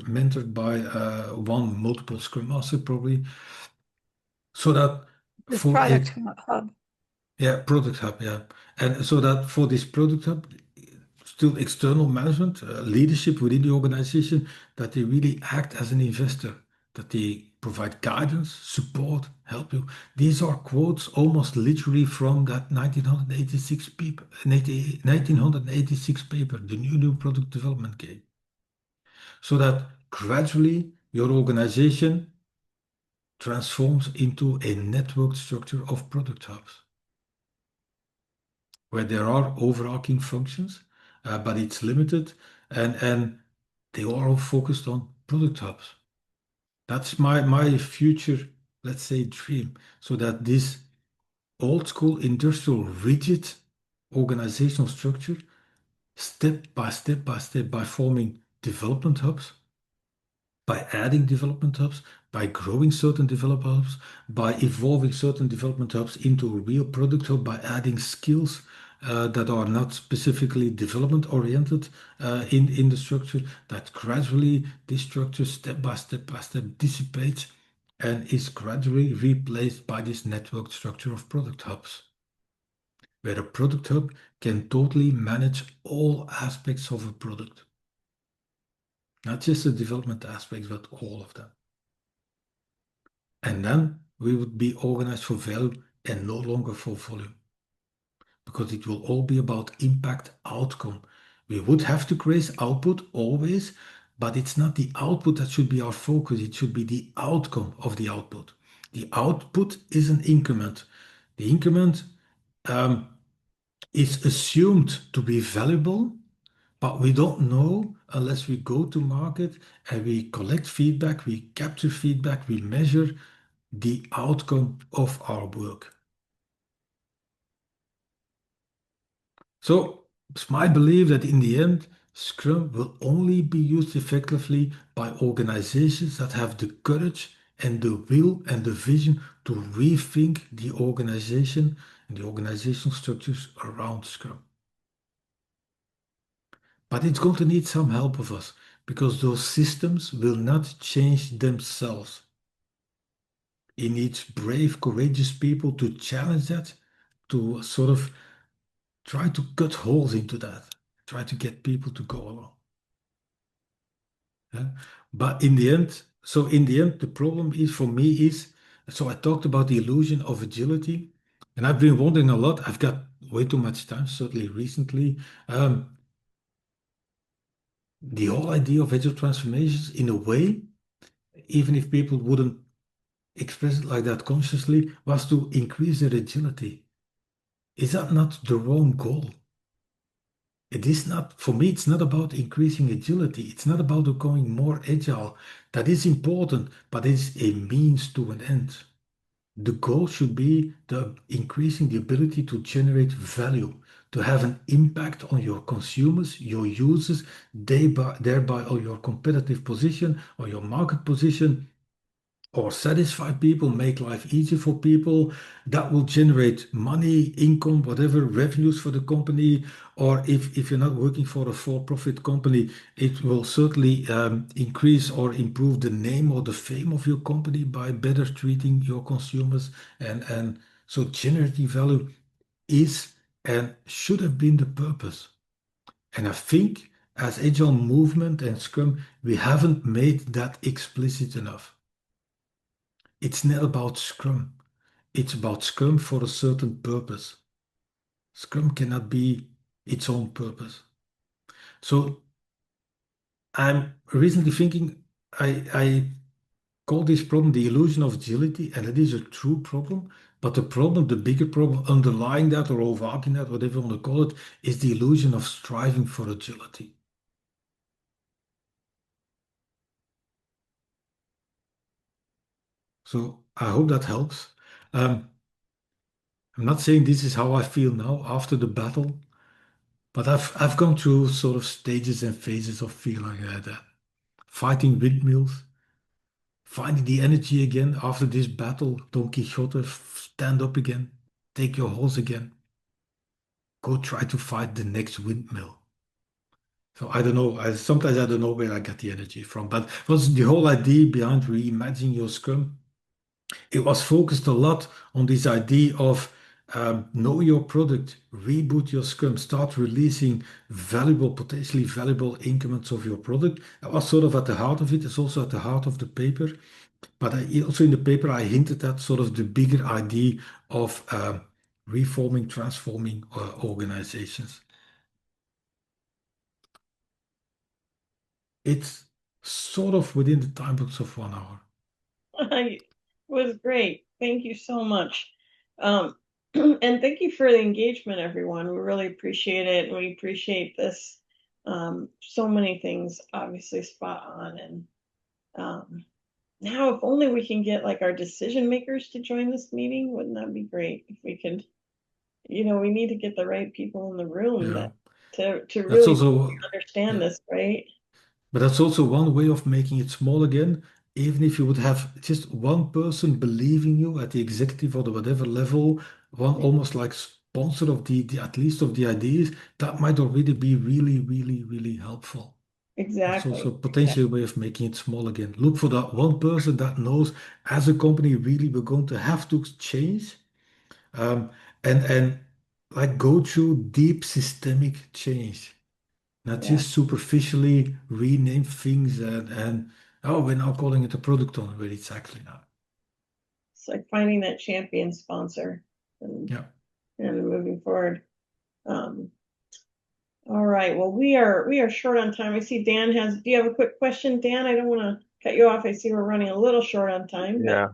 mentored by one multiple Scrum Master probably, so that This for a product hub. yeah, product hub, yeah. And so that for this product hub, still external management, leadership within the organization, that they really act as an investor, that they provide guidance, support, help you. These are quotes almost literally from that 1986 paper, 1986 paper, the new product development game. So that gradually your organization transforms into a network structure of product hubs, where there are overarching functions, but it's limited, and they are all focused on product hubs. That's my future, let's say, dream, so that this old school industrial rigid organizational structure, step by step by step, by forming development hubs, by adding development hubs, by growing certain development hubs, by evolving certain development hubs into a real product hub, by adding skills that are not specifically development oriented in the structure, that gradually this structure step by step dissipates and is gradually replaced by this network structure of product hubs, where a product hub can totally manage all aspects of a product. Not just the development aspects, but all of them. And then we would be organized for value and no longer for volume. because it will all be about impact outcome. We would have to create output always, but it's not the output that should be our focus. It should be the outcome of the output. The output is an increment. The increment um, is assumed to be valuable, but we don't know unless we go to market and we collect feedback, we capture feedback, we measure the outcome of our work. So it's my belief that in the end, Scrum will only be used effectively by organizations that have the courage and the will and the vision to rethink the organization and the organizational structures around Scrum. But it's going to need some help of us because those systems will not change themselves. It needs brave, courageous people to challenge that, to sort of try to cut holes into that, try to get people to go along. Yeah? But in the end, the problem is for me is, so I talked about the illusion of agility, and I've been wondering a lot. I've got way too much time, certainly recently. The whole idea of agile transformations, in a way, even if people wouldn't express it like that consciously, was to increase their agility. Is that not the wrong goal? It is not, for me, it's not about increasing agility. It's not about becoming more agile. That is important, but it's a means to an end. The goal should be the increasing the ability to generate value, to have an impact on your consumers, your users, thereby on your competitive position or your market position, or satisfy people, make life easier for people. That will generate money, income, whatever, revenues for the company. Or if you're not working for a for-profit company, it will certainly increase or improve the name or the fame of your company by better treating your consumers. And so generating value is and should have been the purpose. And I think as Agile movement and Scrum, we haven't made that explicit enough. It's not about Scrum. It's about Scrum for a certain purpose. Scrum cannot be its own purpose. So I'm recently thinking, I call this problem the illusion of agility, and it is a true problem. But the problem, the bigger problem underlying that or overarching that, whatever you want to call it, is the illusion of striving for agility. So I hope that helps. I'm not saying this is how I feel now after the battle. But I've gone through sort of stages and phases of feeling like that. Fighting windmills, finding the energy again after this battle, Don Quixote, stand up again, take your horse again, go try to fight the next windmill. So I don't know, sometimes I don't know where I get the energy from, but was the whole idea behind reimagining your Scrum? It was focused a lot on this idea of know your product, reboot your Scrum, start releasing valuable, potentially valuable increments of your product. That was sort of at the heart of it. It's also at the heart of the paper. But also in the paper, I hinted at sort of the bigger idea of reforming, transforming organizations. It's sort of within the time box of 1 hour. It was great. Thank you so much. And thank you for the engagement, everyone. We really appreciate it. And we appreciate this. So many things obviously spot on. And now if only we can get like our decision makers to join this meeting, wouldn't that be great if we could, we need to get the right people in the room Yeah, to that's really also, understand yeah. this, right? But that's also one way of making it small again. Even if you would have just one person believing you at the executive or the whatever level, one almost like sponsor of the at least of the ideas, that might already be really, really, really helpful. That's also Exactly. potentially a way of making it small again. Look for that one person that knows as a company really we're going to have to change, um, and like go through deep systemic change. Not Yeah. just superficially rename things and oh, we're now calling it a product owner, where it's actually not. It's like finding that champion sponsor and, Yeah. and moving forward. Um, all right. Well, we are short on time. I see Dan has. Do you have a quick question, Dan? I don't want to cut you off. I see we're running a little short on time, but Yeah.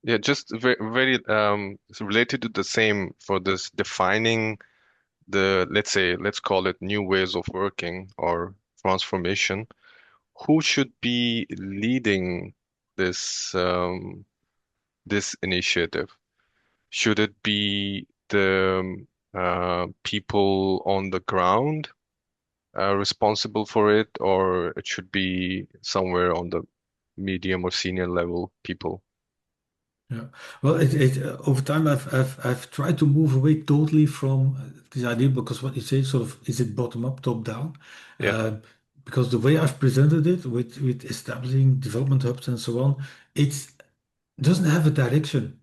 Yeah, just very it's related to the same for this defining the, let's say, let's call it new ways of working or transformation. Who should be leading this initiative? Should it be the people on the ground responsible for it, or it should be somewhere on the medium or senior level people? Yeah. Well, over time, I've tried to move away totally from this idea because what you say, sort of, is it bottom up, top down? Yeah. Uh, because the way I've presented it with establishing development hubs and so on, it doesn't have a direction.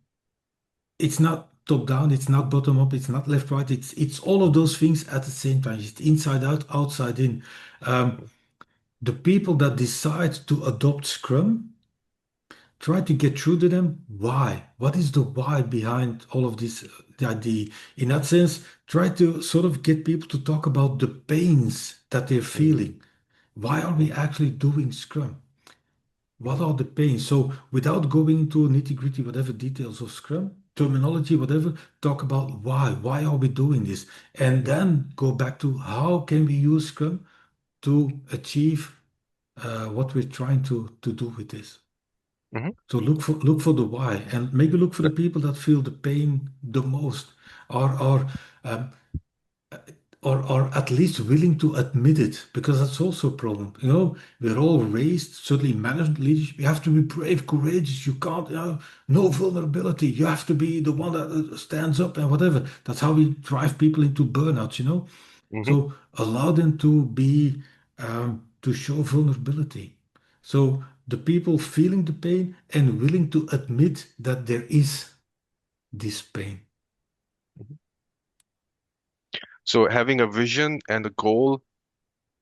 It's not top down, it's not bottom up, it's not left right. It's all of those things at the same time. It's inside out, outside in. Um, the people that decide to adopt Scrum try to get through to them why. What is the why behind all of this? In that sense, try to sort of get people to talk about the pains that they're Mm, feeling. Why are we actually doing Scrum? What are the pains? So, without going into nitty-gritty, whatever details of Scrum, terminology, whatever, talk about why. Why are we doing this? And mm, then go back to how can we use Scrum to achieve what we're trying to do with this. mhm. So look for the why, and maybe look for the people that feel the pain the most, or um, or at least willing to admit it, because that's also a problem. We're all raised, certainly management leadership. You have to be brave, courageous. You can't, no vulnerability. You have to be the one that stands up and whatever. That's how we drive people into burnouts. Mhm. So allow them to be to show vulnerability. So the people feeling the pain and willing to admit that there is this pain. Mhm. So having a vision and a goal,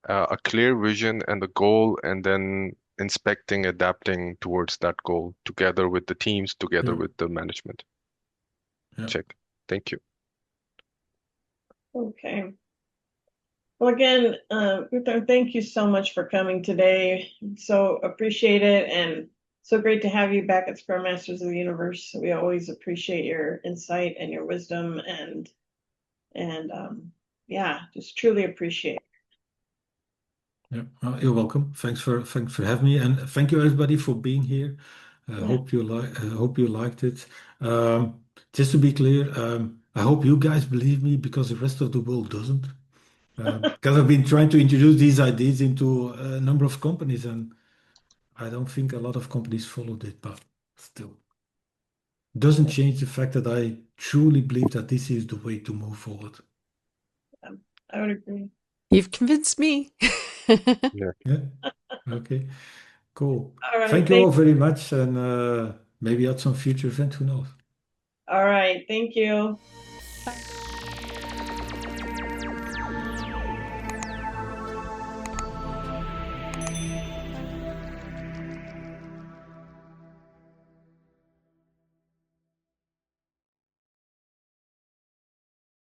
a clear vision and a goal, and then inspecting, adapting towards that goal together with the teams, together Yeah, with the management. yeah, Check. Thank you. okay. Well, again, Gunther, thank you so much for coming today. So appreciate it, and so great to have you back at Scrum Masters of the Universe. We always appreciate your insight and your wisdom, and yeah, just truly appreciate it. yeah. You're welcome. Thanks for having me, and thank you everybody for being here. Yeah. Hope you liked it. Just to be clear, I hope you guys believe me because the rest of the world doesn't. Because I've been trying to introduce these ideas into a number of companies, and I don't think a lot of companies followed it, but still. Doesn't change the fact that I truly believe that this is the way to move forward. I would agree. You've convinced me. Yeah. Yeah. Okay. Cool. All right, Thank you all thank. very much, and maybe at some future event, who knows? All right, thank you. Bye.